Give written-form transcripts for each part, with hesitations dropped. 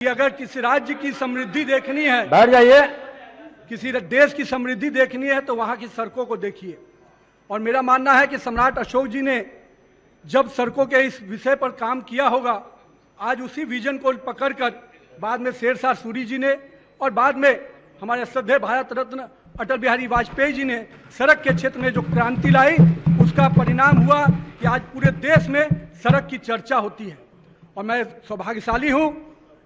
कि अगर किसी राज्य की समृद्धि देखनी है, बैठ जाइए, किसी देश की समृद्धि देखनी है तो वहां की सड़कों को देखिए। और मेरा मानना है कि सम्राट अशोक जी ने जब सड़कों के इस विषय पर काम किया होगा, आज उसी विजन को पकड़कर बाद में शेरशाह सूरी जी ने और बाद में हमारे श्रद्धेय भारत रत्न अटल बिहारी वाजपेयी जी ने सड़क के क्षेत्र में जो क्रांति लाई, उसका परिणाम हुआ कि आज पूरे देश में सड़क की चर्चा होती है। और मैं सौभाग्यशाली हूं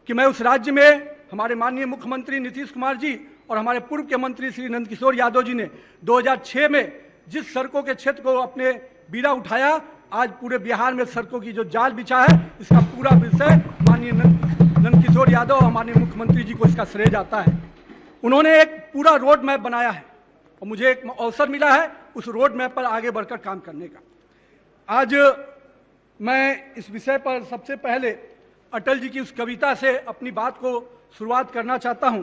कि मैं उस राज्य में हमारे माननीय मुख्यमंत्री नीतीश कुमार जी और हमारे पूर्व के मंत्री श्री नंदकिशोर यादव जी ने 2006 में जिस सड़कों के क्षेत्र को अपने बीड़ा उठाया, आज पूरे बिहार में सड़कों की जो जाल बिछा है, इसका पूरा विषय माननीय नंदकिशोर यादव और हमारे मुख्यमंत्री जी को इसका श्रेय जाता है। उन्होंने एक पूरा रोड मैप बनाया है और मुझे एक अवसर मिला है उस रोड मैप पर आगे बढ़कर काम करने का। आज मैं इस विषय पर सबसे पहले अटल जी की उस कविता से अपनी बात को शुरुआत करना चाहता हूं।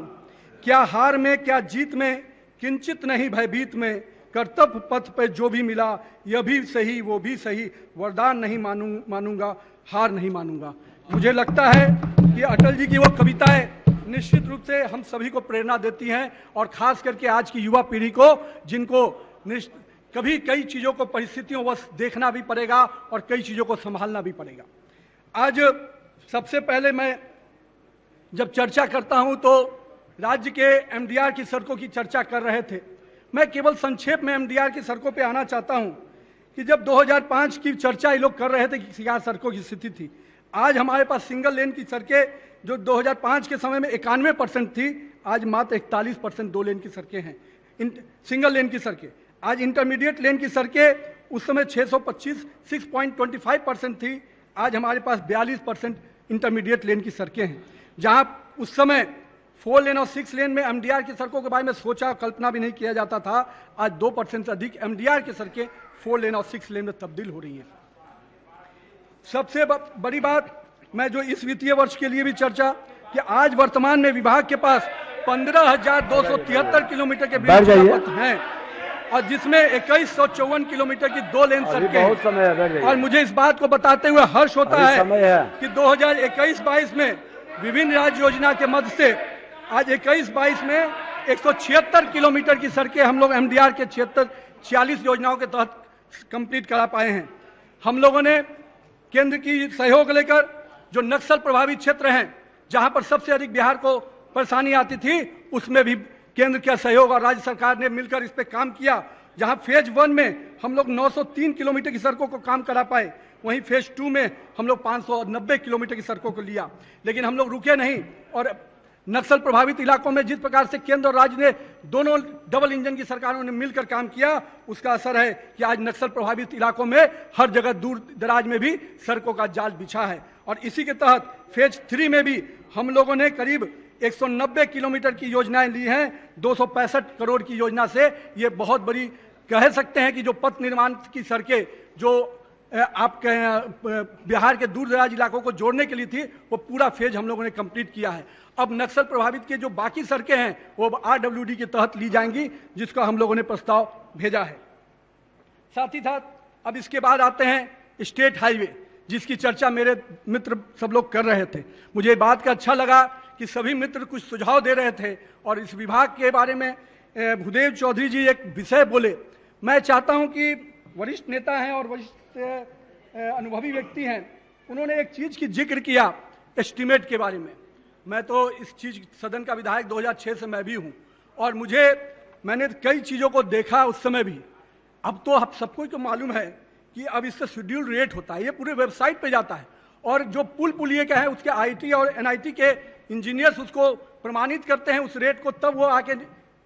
क्या हार में क्या जीत में, किंचित नहीं भयभीत में, कर्तव्य पथ पे जो भी मिला, यह भी सही वो भी सही, वरदान नहीं मानूंगा, हार नहीं मानूंगा। मुझे लगता है कि अटल जी की वो कविताएं निश्चित रूप से हम सभी को प्रेरणा देती हैं और खास करके आज की युवा पीढ़ी को, जिनको कभी कई चीज़ों को परिस्थितियों वश देखना भी पड़ेगा और कई चीज़ों को संभालना भी पड़ेगा। आज सबसे पहले मैं जब चर्चा करता हूं तो राज्य के एमडीआर की सड़कों की चर्चा कर रहे थे। मैं केवल संक्षेप में एमडीआर की सड़कों पे आना चाहता हूं कि जब 2005 की चर्चा ये लोग कर रहे थे कि क्या सड़कों की स्थिति थी, आज हमारे पास सिंगल लेन की सड़कें जो 2005 के समय में 91% थी, आज मात्र 41% 2 लेन की सड़कें हैं, सिंगल लेन की सड़कें। आज इंटरमीडिएट लेन की सड़कें उस समय 625 6.25% थी, आज हमारे पास 42% इंटरमीडिएट लेन की सड़कें हैं। जहां उस समय 4 लेन और 6 लेन में एमडीआर की सड़कों के बारे में सोचा कल्पना भी नहीं किया जाता था, आज 2% से अधिक एमडीआर की सड़कें 4 लेन और 6 लेन में तब्दील हो रही हैं। सबसे बड़ी बात मैं जो इस वित्तीय वर्ष के लिए भी चर्चा कि आज वर्तमान में विभाग के पास 15,273 किलोमीटर के पथ हैं और जिसमें 2154 किलोमीटर की 2 लेन सड़कें हैं। और मुझे इस बात को बताते हुए हर्ष होता है कि 2021-22 में विभिन्न राज्य योजना के मध्य से आज 21-22 में 176 किलोमीटर की सड़कें हम लोग एमडीआर के 46 योजनाओं के तहत कंप्लीट करा पाए हैं। हम लोगों ने केंद्र की सहयोग लेकर जो नक्सल प्रभावित क्षेत्र हैं, जहां पर सबसे अधिक बिहार को परेशानी आती थी, उसमें भी केंद्र का सहयोग और राज्य सरकार ने मिलकर इस पे काम किया। जहां फेज 1 में हम लोग 903 किलोमीटर की सड़कों को काम करा पाए, वहीं फेज 2 में हम लोग 590 किलोमीटर की सड़कों को लिया। लेकिन हम लोग रुके नहीं और नक्सल प्रभावित इलाकों में जिस प्रकार से केंद्र और राज्य ने दोनों डबल इंजन की सरकारों ने मिलकर काम किया, उसका असर है कि आज नक्सल प्रभावित इलाकों में हर जगह दूर दराज में भी सड़कों का जाल बिछा है। और इसी के तहत फेज 3 में भी हम लोगों ने करीब 190 किलोमीटर की योजनाएं ली हैं। 265 करोड़ की योजना से ये बहुत बड़ी कह सकते हैं कि जो पथ निर्माण की सड़कें जो आप बिहार के दूर दराज इलाकों को जोड़ने के लिए थी, वो पूरा फेज हम लोगों ने कंप्लीट किया है। अब नक्सल प्रभावित के जो बाकी सड़कें हैं वो आरडब्ल्यूडी के तहत ली जाएंगी, जिसका हम लोगों ने प्रस्ताव भेजा है। साथ ही साथ अब इसके बाद आते हैं स्टेट हाईवे, जिसकी चर्चा मेरे मित्र सब लोग कर रहे थे। मुझे बात का अच्छा लगा कि सभी मित्र कुछ सुझाव दे रहे थे और इस विभाग के बारे में भूदेव चौधरी जी एक विषय बोले। मैं चाहता हूं कि वरिष्ठ नेता हैं और वरिष्ठ अनुभवी व्यक्ति हैं, उन्होंने एक चीज की जिक्र किया एस्टीमेट के बारे में। मैं तो इस चीज सदन का विधायक 2006 से मैं भी हूं और मैंने कई चीजों को देखा उस समय भी। अब तो आप सबको तो मालूम है कि अब इसका शेड्यूल रेट होता है, ये पूरे वेबसाइट पे जाता है और जो पुलिये का है उसके आईटी और एनआईटी के इंजीनियर्स उसको प्रमाणित करते हैं उस रेट को, तब वो आके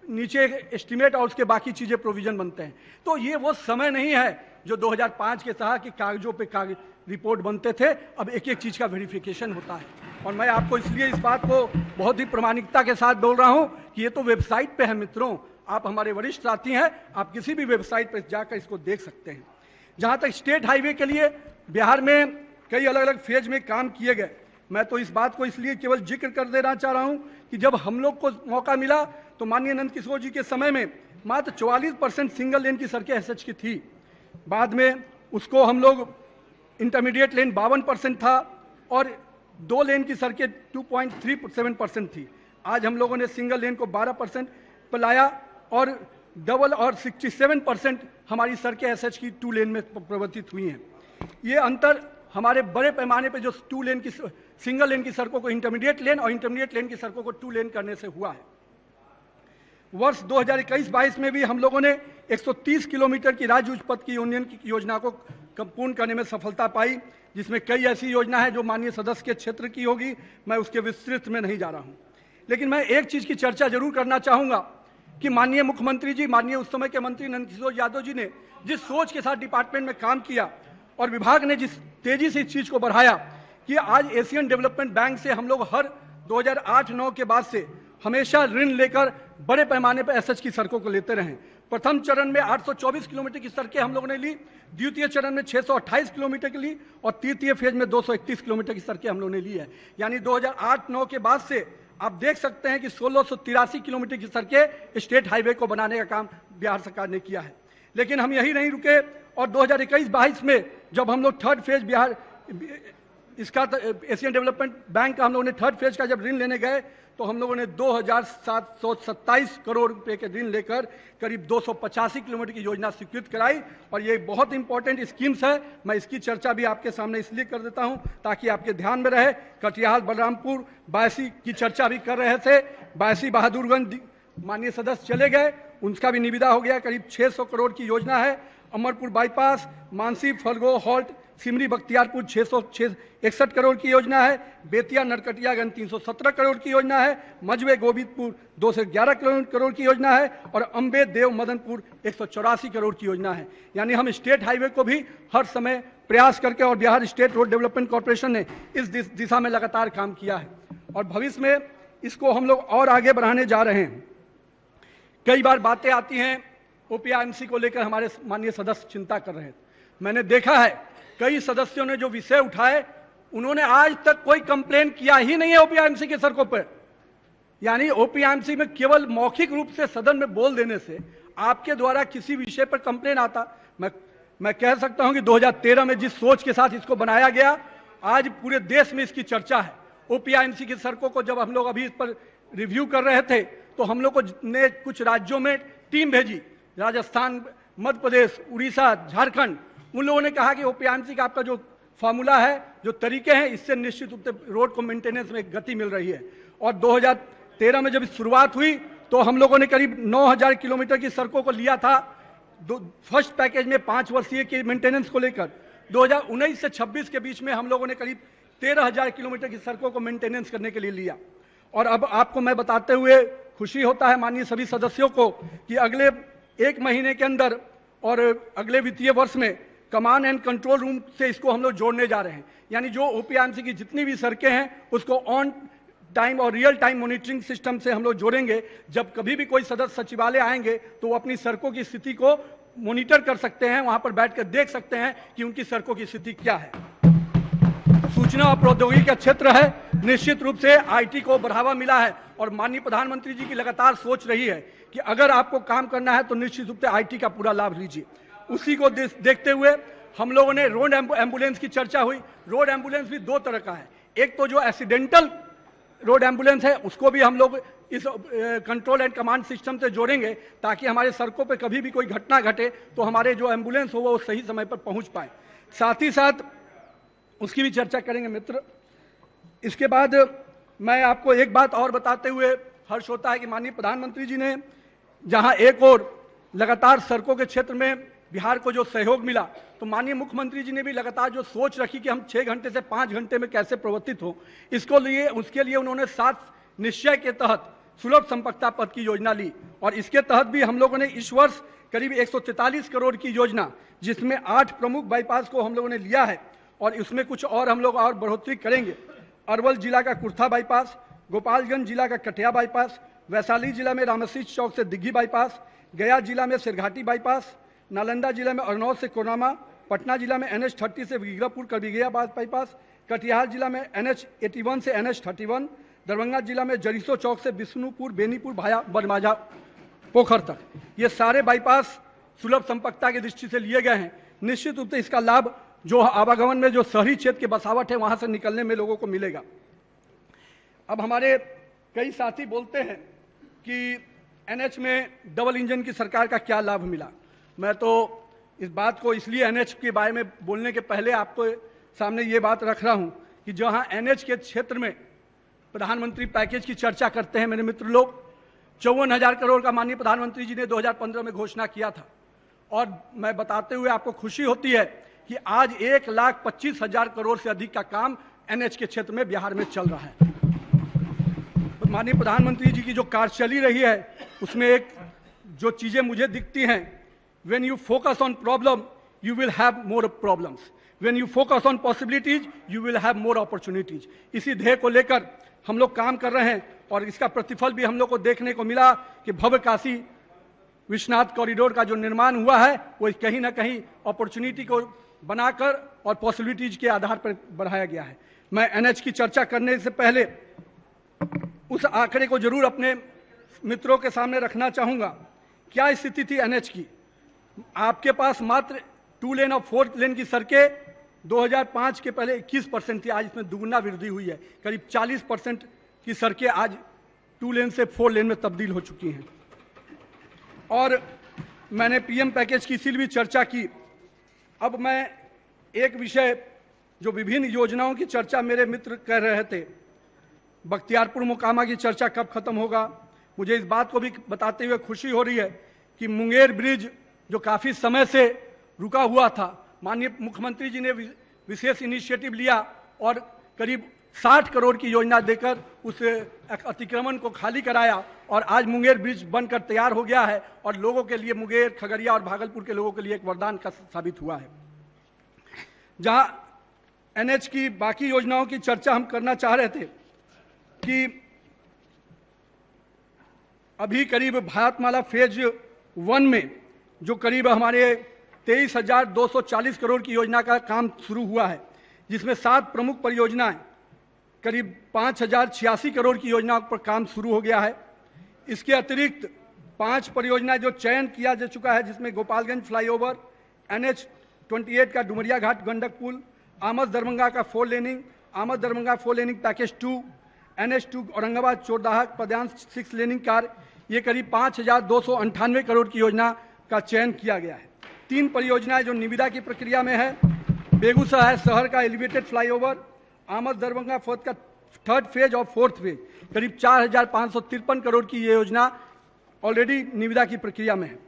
नीचे एस्टीमेट और उसके बाकी चीजें प्रोविजन बनते हैं। तो ये वो समय नहीं है जो 2005 के तरह के कागजों पे रिपोर्ट बनते थे, अब एक एक चीज का वेरिफिकेशन होता है। और मैं आपको इसलिए इस बात को बहुत ही प्रामाणिकता के साथ बोल रहा हूं कि ये तो वेबसाइट पे है मित्रों, आप हमारे वरिष्ठ साथी हैं, आप किसी भी वेबसाइट पर जाकर इसको देख सकते हैं। जहां तक स्टेट हाईवे के लिए बिहार में कई अलग अलग फेज में काम किए गए। मैं तो इस बात को इसलिए केवल जिक्र कर देना चाह रहा हूं कि जब हम लोग को मौका मिला तो माननीय नंदकिशोर जी के समय में मात्र 44% सिंगल लेन की सड़कें एसएच की थी। बाद में उसको हम लोग इंटरमीडिएट लेन 52% था और 2 लेन की सड़कें 2.37% थी। आज हम लोगों ने सिंगल लेन को 12% पर लाया और डबल और 67% हमारी सड़कें एसएच की 2 लेन में परिवर्तित हुई हैं। ये अंतर हमारे बड़े पैमाने पे जो 2 लेन की सिंगल लेन की सड़कों को इंटरमीडिएट लेन और इंटरमीडिएट लेन की सड़कों को 2 लेन करने से हुआ है। वर्ष 2021-22 में भी हम लोगों ने 130 किलोमीटर की राज्य उच्च पथ की यूनियन की योजना को पूर्ण करने में सफलता पाई, जिसमें कई ऐसी योजना है जो माननीय सदस्य के क्षेत्र की होगी। मैं उसके विस्तृत में नहीं जा रहा हूं, लेकिन मैं एक चीज की चर्चा जरूर करना चाहूंगा कि माननीय मुख्यमंत्री जी, माननीय उस समय के मंत्री नंदकिशोर यादव जी ने जिस सोच के साथ डिपार्टमेंट में काम किया और विभाग ने जिस तेजी से इस चीज को बढ़ाया कि आज एशियन डेवलपमेंट बैंक से हम लोग हर 2008-9 के बाद से हमेशा ऋण लेकर बड़े पैमाने पर एसएच की सड़कों को लेते रहे। प्रथम चरण में 824 किलोमीटर की सड़कें हम लोगों ने ली, द्वितीय चरण में 628 किलोमीटर की ली और तृतीय फेज में 231 किलोमीटर की सड़कें हम लोगों ने ली है। यानी 2008-9 के बाद से आप देख सकते हैं कि 1683 किलोमीटर की सड़कें स्टेट हाईवे को बनाने का काम बिहार सरकार ने किया है। लेकिन हम यही नहीं रुके और 2021-22 में जब हम लोग थर्ड फेज बिहार इसका एशियन डेवलपमेंट बैंक का हम लोगों ने थर्ड फेज का जब ऋण लेने गए तो हम लोगों ने 2727 करोड़ रुपए के ऋण लेकर करीब 285 किलोमीटर की योजना स्वीकृत कराई और ये बहुत इंपॉर्टेंट स्कीम्स है। मैं इसकी चर्चा भी आपके सामने इसलिए कर देता हूं ताकि आपके ध्यान में रहे। कटिहार बलरामपुर बायसी की चर्चा भी कर रहे थे, बायसी बहादुरगंज माननीय सदस्य चले गए, उनका भी निविदा हो गया। करीब 600 करोड़ की योजना है। अमरपुर बाईपास, मानसी फलगो हॉल्ट, सिमरी बख्तियारपुर 661 करोड़ की योजना है। बेतिया नरकटियागंज 317 करोड़ की योजना है। मझवे गोविंदपुर 211 करोड़ की योजना है और अम्बे देव मदनपुर 184 करोड़ की योजना है। यानी हम स्टेट हाईवे को भी हर समय प्रयास करके और Bihar state road development corporation ने इस दिशा में लगातार काम किया है और भविष्य में इसको हम लोग और आगे बढ़ाने जा रहे हैं। कई बार बातें आती हैं ओपीआईएमसी को लेकर, हमारे माननीय सदस्य चिंता कर रहे हैं। मैंने देखा है कई सदस्यों ने जो विषय उठाए उन्होंने आज तक कोई कंप्लेन किया ही नहीं है ओपीआईएमसी के सड़कों पर। यानी ओपीआईएमसी में केवल मौखिक रूप से सदन में बोल देने से आपके द्वारा किसी विषय पर कंप्लेन आता, मैं कह सकता हूं कि 2013 में जिस सोच के साथ इसको बनाया गया आज पूरे देश में इसकी चर्चा है। ओपीआईएमसी की सड़कों को जब हम लोग अभी इस पर रिव्यू कर रहे थे तो हम लोग को ने कुछ राज्यों में टीम भेजी, राजस्थान, मध्य प्रदेश, उड़ीसा, झारखंड। उन लोगों ने कहा कि ओपीआईएमसी का आपका जो फार्मूला है, जो तरीके हैं, इससे निश्चित रूप से रोड को मेंटेनेंस में गति मिल रही है। और 2013 में जब शुरुआत हुई तो हम लोगों ने करीब 9000 किलोमीटर की सड़कों को लिया था फर्स्ट पैकेज में 5 वर्षीय की मेंटेनेंस को लेकर। 2019 से 26 के बीच में हम लोगों ने करीब 13000 किलोमीटर की सड़कों को मेंटेनेंस करने के लिए लिया। और अब आपको मैं बताते हुए खुशी होता है माननीय सभी सदस्यों को कि अगले 1 महीने के अंदर और अगले वित्तीय वर्ष में कमांड एंड कंट्रोल रूम से इसको हम लोग जोड़ने जा रहे हैं। यानी जो ओपीआईएमसी की जितनी भी सड़कें हैं उसको ऑन टाइम और रियल टाइम मॉनिटरिंग सिस्टम से हम लोग जोड़ेंगे। जब कभी भी कोई सदस्य सचिवालय आएंगे तो वो अपनी सड़कों की स्थिति को मॉनिटर कर सकते हैं, वहां पर बैठकर देख सकते हैं कि उनकी सड़कों की स्थिति क्या है। सूचना और प्रौद्योगिकी का क्षेत्र है, निश्चित रूप से आईटी को बढ़ावा मिला है और माननीय प्रधानमंत्री जी की लगातार सोच रही है कि अगर आपको काम करना है तो निश्चित रूप से आईटी का पूरा लाभ लीजिए। उसी को देखते हुए हम लोगों ने रोड एम्बुलेंस की चर्चा हुई। रोड एम्बुलेंस भी 2 तरह का है, एक तो जो एक्सीडेंटल रोड एम्बुलेंस है उसको भी हम लोग इस कंट्रोल एंड कमांड सिस्टम से जोड़ेंगे ताकि हमारे सड़कों पर कभी भी कोई घटना घटे तो हमारे जो एम्बुलेंस हो वो सही समय पर पहुंच पाए। साथ ही साथ उसकी भी चर्चा करेंगे मित्र। इसके बाद मैं आपको एक बात और बताते हुए हर्ष होता है कि माननीय प्रधानमंत्री जी ने जहां एक और लगातार सड़कों के क्षेत्र में बिहार को जो सहयोग मिला तो माननीय मुख्यमंत्री जी ने भी लगातार जो सोच रखी कि हम 6 घंटे से 5 घंटे में कैसे प्रवर्तित हो, उसके लिए उन्होंने 7 निश्चय के तहत सुलभ संपर्कता पथ की योजना ली और इसके तहत भी हम लोगों ने इस वर्ष करीब 143 करोड़ की योजना, जिसमें 8 प्रमुख बाईपास को हम लोगों ने लिया है और इसमें कुछ और हम लोग और बढ़ोतरी करेंगे। अरवल जिला का कुर्था बाईपास, गोपालगंज जिला का कटिया बाईपास, वैशाली जिला में रामसी चौक से दिग्घी बाईपास, गया जिला में सिरघाटी बाईपास, नालंदा जिला में अरनौद से कोनामा, पटना जिला में NH30 से विग्रहपुर करबिगया बाईपास, कटिहार जिला में NH81 से NH31, दरभंगा जिला में जरीसो चौक से विष्णुपुर बेनीपुर भाया बनमाजा पोखर तक। ये सारे बाईपास सुलभ संपर्कता की दृष्टि से लिए गए हैं। निश्चित रूप से इसका लाभ जो आवागमन में जो शहरी क्षेत्र के बसावट है वहाँ से निकलने में लोगों को मिलेगा। अब हमारे कई साथी बोलते हैं कि एनएच में डबल इंजन की सरकार का क्या लाभ मिला। मैं तो इस बात को इसलिए एनएच के बारे में बोलने के पहले आपको सामने ये बात रख रहा हूँ कि जहाँ एनएच के क्षेत्र में प्रधानमंत्री पैकेज की चर्चा करते हैं मेरे मित्र लोग, 54,000 करोड़ का माननीय प्रधानमंत्री जी ने 2015 में घोषणा किया था। और मैं बताते हुए आपको खुशी होती है कि आज 1,25,000 करोड़ से अधिक का काम एनएच के क्षेत्र में बिहार में चल रहा है। माननीय प्रधानमंत्री जी की जो कार्य चली रही है उसमें एक जो चीजें मुझे दिखती हैं, when you focus on problem you will have more problems, when you focus on possibilities you will have more opportunities. इसी ध्येय को लेकर हम लोग काम कर रहे हैं और इसका प्रतिफल भी हम लोग को देखने को मिला कि भव्य काशी विश्वनाथ कॉरिडोर का जो निर्माण हुआ है वो कहीं ना कहीं अपॉर्चुनिटी को बनाकर और पॉसिबिलिटीज के आधार पर बढ़ाया गया है। मैं एनएच की चर्चा करने से पहले उस आंकड़े को जरूर अपने मित्रों के सामने रखना चाहूंगा। क्या स्थिति थी एनएच की? आपके पास मात्र 2 लेन और 4 लेन की सड़कें 2005 के पहले 21% थी, आज इसमें दुगुना वृद्धि हुई है। करीब 40% की सड़कें आज 2 लेन से 4 लेन में तब्दील हो चुकी हैं। और मैंने पीएम पैकेज की इसीलिए भी चर्चा की। अब मैं एक विषय जो विभिन्न योजनाओं की चर्चा मेरे मित्र कर रहे थे, बख्तियारपुर मोकामा की चर्चा कब खत्म होगा, मुझे इस बात को भी बताते हुए खुशी हो रही है कि मुंगेर ब्रिज जो काफ़ी समय से रुका हुआ था, माननीय मुख्यमंत्री जी ने विशेष इनिशिएटिव लिया और करीब 60 करोड़ की योजना देकर उस अतिक्रमण को खाली कराया और आज मुंगेर ब्रिज बनकर तैयार हो गया है और लोगों के लिए, मुंगेर, खगड़िया और भागलपुर के लोगों के लिए एक वरदान का साबित हुआ है। जहां एनएच की बाकी योजनाओं की चर्चा हम करना चाह रहे थे कि अभी करीब भारतमाला फेज 1 में जो करीब हमारे 23,240 करोड़ की योजना का काम शुरू हुआ है, जिसमें 7 प्रमुख परियोजनाएं, करीब 5,086 करोड़ की योजनाओं पर काम शुरू हो गया है। इसके अतिरिक्त 5 परियोजनाएं जो चयन किया जा चुका है, जिसमें गोपालगंज फ्लाईओवर, NH 28 का डुमरिया घाट गंडक पुल, आमद दरभंगा का 4 laning, Aamad Darbhanga 4 laning package 2, NH 2 Aurangabad Chordaha पदांश 6 लेनिंग कार, ये करीब 5,298 करोड़ की योजना का चयन किया गया है। 3 परियोजनाएं जो निविदा की प्रक्रिया में है, बेगूसराय शहर का एलिवेटेड फ्लाईओवर, आमद दरभंगा फोर्थ का 3rd फेज और 4th फेज, करीब 4,553 करोड़ की ये योजना ऑलरेडी निविदा की प्रक्रिया में है।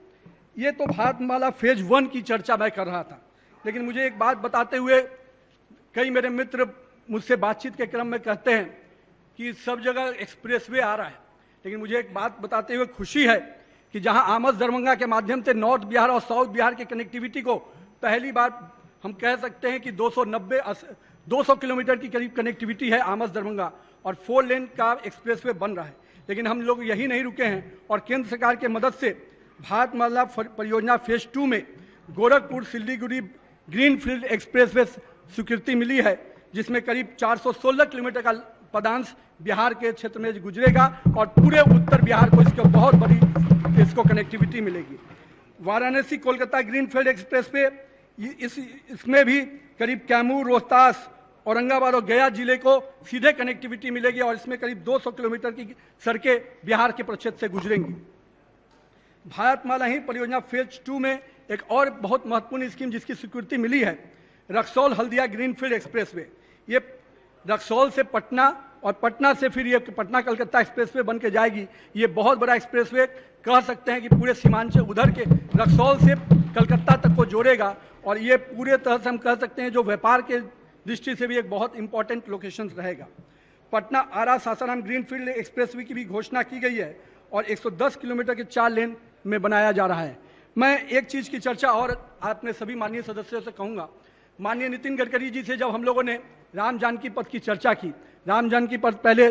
ये तो भारतमाला फेज 1 की चर्चा मैं कर रहा था, लेकिन मुझे एक बात बताते हुए कई मेरे मित्र मुझसे बातचीत के क्रम में कहते हैं कि सब जगह एक्सप्रेसवे आ रहा है, लेकिन मुझे एक बात बताते हुए खुशी है कि जहां आमद दरभंगा के माध्यम से नॉर्थ बिहार और साउथ बिहार की कनेक्टिविटी को पहली बार हम कह सकते हैं कि 200 किलोमीटर की करीब कनेक्टिविटी है आमद दरभंगा और 4 लेन का एक्सप्रेसवे बन रहा है। लेकिन हम लोग यही नहीं रुके हैं और केंद्र सरकार की मदद से भारतमाला परियोजना फेज 2 में गोरखपुर सिल्लीगुड़ी ग्रीनफील्ड एक्सप्रेसवे स्वीकृति मिली है, जिसमें करीब 416 किलोमीटर का पदांश बिहार के क्षेत्र में गुजरेगा और पूरे उत्तर बिहार को इसको बहुत बड़ी कनेक्टिविटी मिलेगी। वाराणसी कोलकाता ग्रीनफील्ड एक्सप्रेसवे इसमें भी करीब कैमूर, रोहतास, औरंगाबाद और गया जिले को सीधे कनेक्टिविटी मिलेगी और इसमें करीब 200 किलोमीटर की सड़कें बिहार के प्रक्षेत्र से गुजरेंगी। भारतमाला ही परियोजना फेज 2 में एक और बहुत महत्वपूर्ण स्कीम जिसकी स्वीकृति मिली है, रक्सौल हल्दिया ग्रीनफील्ड एक्सप्रेसवे। ये रक्सौल से पटना और पटना से फिर ये पटना कलकत्ता एक्सप्रेसवे बन के जाएगी। ये बहुत बड़ा एक्सप्रेसवे कह सकते हैं कि पूरे सीमांचल उधर के रक्सौल से कलकत्ता तक को जोड़ेगा और ये पूरे तरह से हम कह सकते हैं जो व्यापार के दृष्टि से भी एक बहुत इंपॉर्टेंट लोकेशन रहेगा। पटना आरा सासाराम ग्रीनफील्ड एक्सप्रेसवे की भी घोषणा की गई है और 110 किलोमीटर के 4 लेन में बनाया जा रहा है। मैं एक चीज़ की चर्चा और अपने सभी माननीय सदस्यों से कहूँगा, माननीय नितिन गडकरी जी से जब हम लोगों ने राम जानकी पथ की चर्चा की, राम जानकी पथ पहले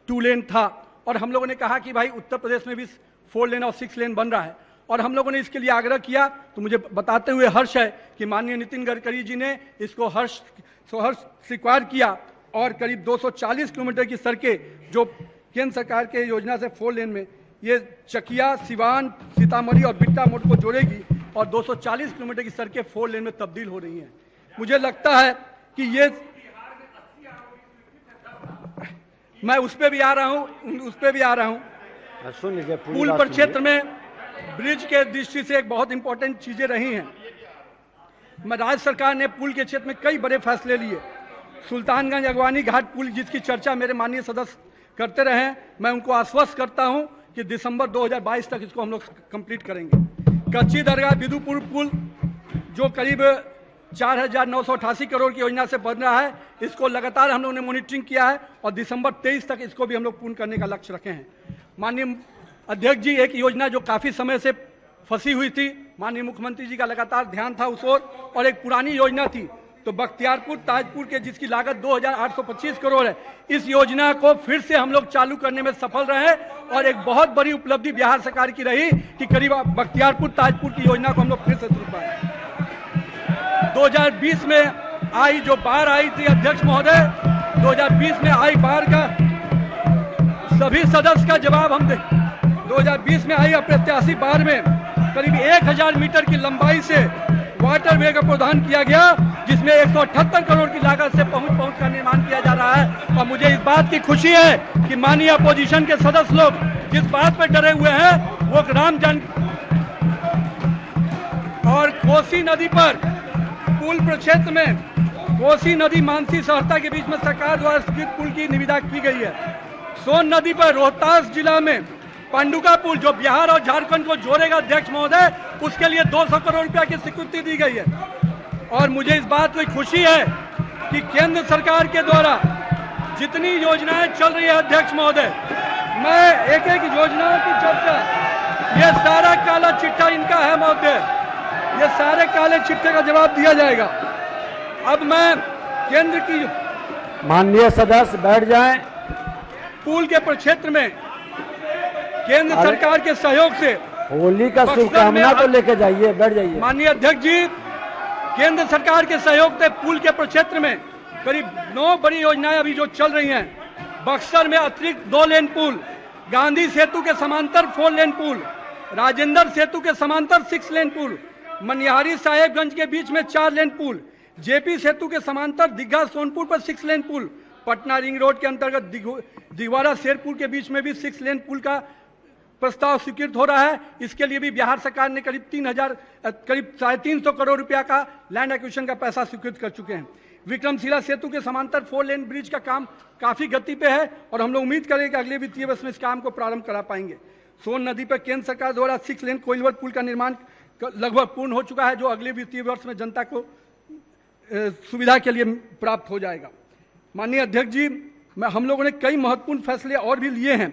2 लेन था और हम लोगों ने कहा कि भाई उत्तर प्रदेश में भी 4 लेन और 6 लेन बन रहा है और हम लोगों ने इसके लिए आग्रह किया, तो मुझे बताते हुए हर्ष है कि माननीय नितिन गडकरी जी ने इसको हर्ष स्वीकार किया और करीब 240 किलोमीटर की सड़कें जो केंद्र सरकार के योजना से 4 लेन में ये चकिया, सिवान, सीतामढ़ी और बिट्टा मोड़ को जोड़ेगी और 240 किलोमीटर की सड़कें 4 लेन में तब्दील हो रही हैं। मुझे लगता है कि ये, मैं उस पे भी आ रहा हूं, सुन लीजिए। पुल प्रक्षेत्र में ब्रिज के दृष्टि से एक बहुत इंपॉर्टेंट चीजें रही हैं। राज्य सरकार ने पुल के क्षेत्र में कई बड़े फैसले लिए। सुल्तानगंज अगवानी घाट पुल जिसकी चर्चा मेरे माननीय सदस्य करते रहे, मैं उनको आश्वस्त करता हूं कि दिसंबर 2022 तक इसको हम लोग कंप्लीट करेंगे। कच्ची दरगाह बिदुपुर पुल जो करीब 4,988 करोड़ की योजना से बन रहा है, इसको लगातार हम लोगों ने मॉनिटरिंग किया है और दिसंबर 23 तक इसको भी हम लोग पूर्ण करने का लक्ष्य रखे हैं। माननीय अध्यक्ष जी, एक योजना जो काफी समय से फंसी हुई थी, माननीय मुख्यमंत्री जी का लगातार ध्यान था उस ओर, और एक पुरानी योजना थी तो बख्तियारपुर ताजपुर के जिसकी लागत 2,825 करोड़ है, इस योजना को फिर से हम लोग चालू करने में सफल रहे और एक बहुत बड़ी उपलब्धि बिहार सरकार की रही कि करीब बख्तियारपुर ताजपुर की योजना को हम लोग फिर से शुरू पाए। 2020 में आई जो बाढ़ आई थी अध्यक्ष महोदय, 2020 में आई बाढ़ का सभी सदस्य का जवाब हम दे। 2020 में आई अप्रत्याशित बाढ़ में करीब 1,000 मीटर की लंबाई से वाटरवे का प्रावधान किया गया, जिसमें 178 करोड़ की लागत से पहुंच का निर्माण किया जा रहा है। और मुझे इस बात की खुशी है कि माननीय अपोजिशन के सदस्य लोग जिस बात पर डरे हुए हैं वो रामजन और कोसी नदी पर पुल प्रक्षेत्र में कोसी नदी मानसी सहरसा के बीच में सरकार द्वारा स्थित पुल की निविदा की गई है। सोन नदी पर रोहतास जिला में पांडुका पुल जो बिहार और झारखंड को जोड़ेगा अध्यक्ष महोदय, उसके लिए 200 करोड़ रुपया की स्वीकृति दी गई है। और मुझे इस बात की खुशी है कि केंद्र सरकार के द्वारा जितनी योजनाएं चल रही है अध्यक्ष महोदय, मैं एक एक योजनाओं की चर्चा, ये सारा काला चिट्ठा इनका है महोदय, ये सारे काले चिट्ठे का जवाब दिया जाएगा। अब मैं केंद्र की, माननीय सदस्य बैठ जाएं। पुल के प्रक्षेत्र में केंद्र सरकार के सहयोग से होली का शुभकामना तो लेके जाइए, बैठ जाइए। माननीय अध्यक्ष जी, केंद्र सरकार के सहयोग से पुल के प्रक्षेत्र में करीब 9 बड़ी योजनाएं अभी जो चल रही हैं। बक्सर में अतिरिक्त 2 लेन पुल, गांधी सेतु के समांतर 4 लेन पुल, राजेंद्र सेतु के समांतर 6 लेन पुल, मनिहारी साहेबगंज के बीच में 4 लेन पुल, जेपी सेतु के समांतर दीघा सोनपुर पर 6 लेन पुल, पटना रिंग रोड के अंतर्गत दिगवाड़ा शेरपुर के बीच में भी 6 लेन पुल का प्रस्ताव स्वीकृत हो रहा है। इसके लिए भी बिहार सरकार ने करीब 3,350 करोड़ रुपया का लैंड एक्विजिशन का पैसा स्वीकृत कर चुके हैं। विक्रमशिला सेतु के समांतर 4 लेन ब्रिज का काम काफी गति पे है और हम लोग उम्मीद करें कि अगले वित्तीय वर्ष में इस काम को प्रारंभ करा पाएंगे। सोन नदी पर केंद्र सरकार द्वारा 6 लेन कोइलवर पुल का निर्माण लगभग पूर्ण हो चुका है, जो अगले वित्तीय वर्ष में जनता को सुविधा के लिए प्राप्त हो जाएगा। माननीय अध्यक्ष जी, हम लोगों ने कई महत्वपूर्ण फैसले और भी लिए हैं।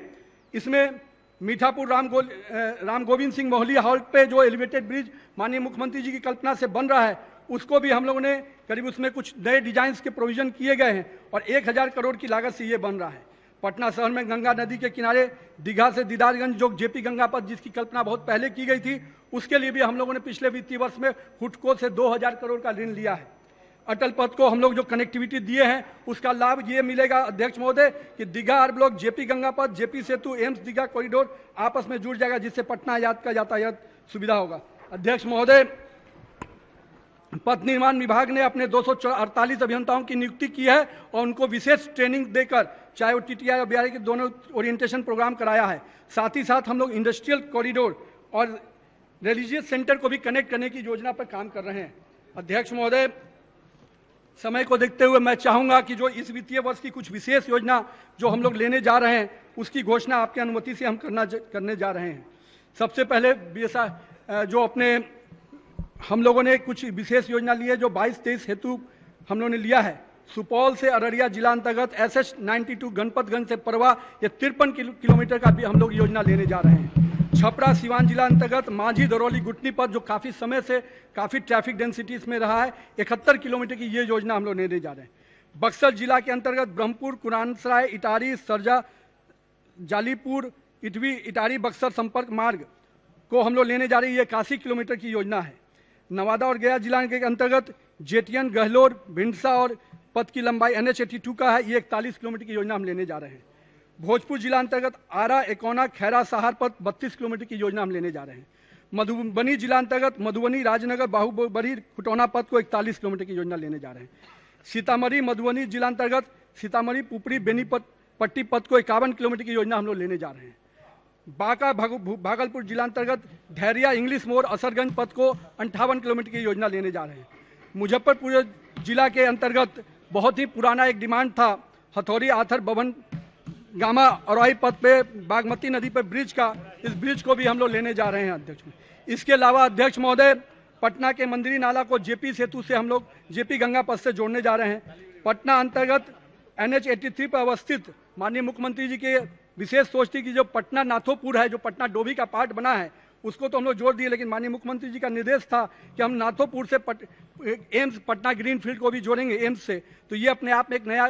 इसमें मीठापुर राम गोविंद सिंह मोहली हाउस पे जो एलिवेटेड ब्रिज माननीय मुख्यमंत्री जी की कल्पना से बन रहा है, उसको भी हम लोगों ने करीब उसमें कुछ नए डिजाइन्स के प्रोविजन किए गए हैं और 1,000 करोड़ की लागत से ये बन रहा है। पटना शहर में गंगा नदी के किनारे दीघा से दीदारगंज जो जेपी गंगा पथ जिसकी कल्पना बहुत पहले की गई थी, उसके लिए भी हम लोगों ने पिछले वित्तीय वर्ष में हुडको से 2,000 करोड़ का ऋण लिया है। अटल पथ को हम लोग जो कनेक्टिविटी दिए हैं उसका लाभ ये मिलेगा अध्यक्ष महोदय कि Digha R block, JP Ganga पथ, जेपी सेतु, एम्स दीघा कॉरिडोर आपस में जुड़ जाएगा, जिससे पटना यातायात सुविधा होगा। अध्यक्ष महोदय, पथ निर्माण विभाग ने अपने 248 अभियंताओं की नियुक्ति की है और उनको विशेष ट्रेनिंग देकर, चाहे वो टीटीआई और बीआरआई के दोनों ओरिएंटेशन प्रोग्राम कराया है। साथ ही साथ हम लोग इंडस्ट्रियल कॉरिडोर और रिलीजियस सेंटर को भी कनेक्ट करने की योजना पर काम कर रहे हैं। अध्यक्ष महोदय, समय को देखते हुए मैं चाहूंगा कि जो इस वित्तीय वर्ष की कुछ विशेष योजना जो हम लोग लेने जा रहे हैं, उसकी घोषणा आपकी अनुमति से हम करने जा रहे हैं। सबसे पहले जो अपने हम लोगों ने कुछ विशेष योजना ली है, जो 22-23 हेतु हम लोगों ने लिया है। सुपौल से अररिया जिला अंतर्गत SS 92 गणपतगंज से परवा, ये 53 किलोमीटर का भी हम लोग योजना लेने जा रहे हैं। छपरा सिवान जिला अंतर्गत मांझी दरौली गुटनी पथ जो काफी समय से काफी ट्रैफिक डेंसिटी इसमें रहा है, 71 किलोमीटर की ये योजना हम लोग लेने जा रहे हैं। बक्सर जिला के अंतर्गत ब्रह्मपुर, कुरानसराय, इटारी, सरजा, जालीपुर, इटवी, इटारी बक्सर संपर्क मार्ग को हम लोग लेने जा रहे हैं, ये 81 किलोमीटर की योजना है। नवादा और गया जिला के अंतर्गत जेटियन, गहलोर, भिंडसा और पथ की लंबाई NH 82 का है, ये 41 किलोमीटर की योजना हम लेने जा रहे हैं। भोजपुर जिला अंतर्गत आरा, एकौना, खैरा, सहार पथ 32 किलोमीटर की योजना हम लेने जा रहे हैं। मधुबनी जिला अंतर्गत मधुबनी राजनगर बाहुबड़ी खुटौना पथ को 41 किलोमीटर की योजना लेने जा रहे हैं। सीतामढ़ी मधुबनी जिला अंतर्गत सीतामढ़ी पुपरी बेनीपट्टी पथ को 51 किलोमीटर की योजना हम लोग लेने जा रहे हैं। बांका भागलपुर जिला अंतर्गत धैर्या इंग्लिश मोड़ असरगंज पथ को 58 किलोमीटर की योजना लेने जा रहे हैं। मुजफ्फरपुर जिला के अंतर्गत बहुत ही पुराना एक डिमांड था हथौड़ी आथर भवन गामा औराई पथ पे बागमती नदी पे ब्रिज का, इस ब्रिज को भी हम लोग लेने जा रहे हैं अध्यक्ष। इसके अलावा अध्यक्ष महोदय पटना के मंदिरी नाला को जेपी सेतु से हम लोग जेपी गंगा पथ से जोड़ने जा रहे हैं। पटना अंतर्गत NH 83 पर अवस्थित माननीय मुख्यमंत्री जी के विशेष सोच थी कि जो पटना नाथोपुर है, जो पटना डोभी का पार्ट बना है, उसको तो हम लोग जोड़ दिए, लेकिन माननीय मुख्यमंत्री जी का निर्देश था कि हम नाथोपुर से एम्स पटना ग्रीन फील्ड को भी जोड़ेंगे एम्स से। तो ये अपने आप में एक नया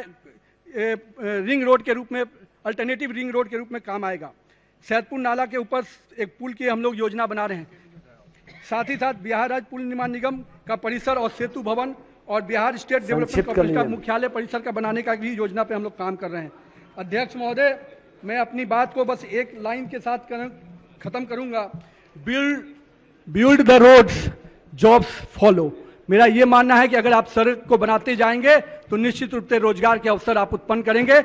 रिंग रोड के रूप में, अल्टरनेटिव रिंग रोड के रूप में काम आएगा। सैदपुर नाला के ऊपर एक पुल की हम लोग योजना बना रहे हैं। साथ ही साथ बिहार राज्य पुल निर्माण निगम का परिसर और सेतु भवन और बिहार स्टेट डेवलपमेंट कॉर्पोरेशन का मुख्यालय परिसर का बनाने का भी योजना पे हम लोग काम कर रहे हैं। अध्यक्ष महोदय, मैं अपनी बात को बस एक लाइन के साथ खत्म करूंगा। Build the roads, jobs follow. मेरा ये मानना है कि अगर आप सड़क को बनाते जाएंगे तो निश्चित रूप से रोजगार के अवसर आप उत्पन्न करेंगे।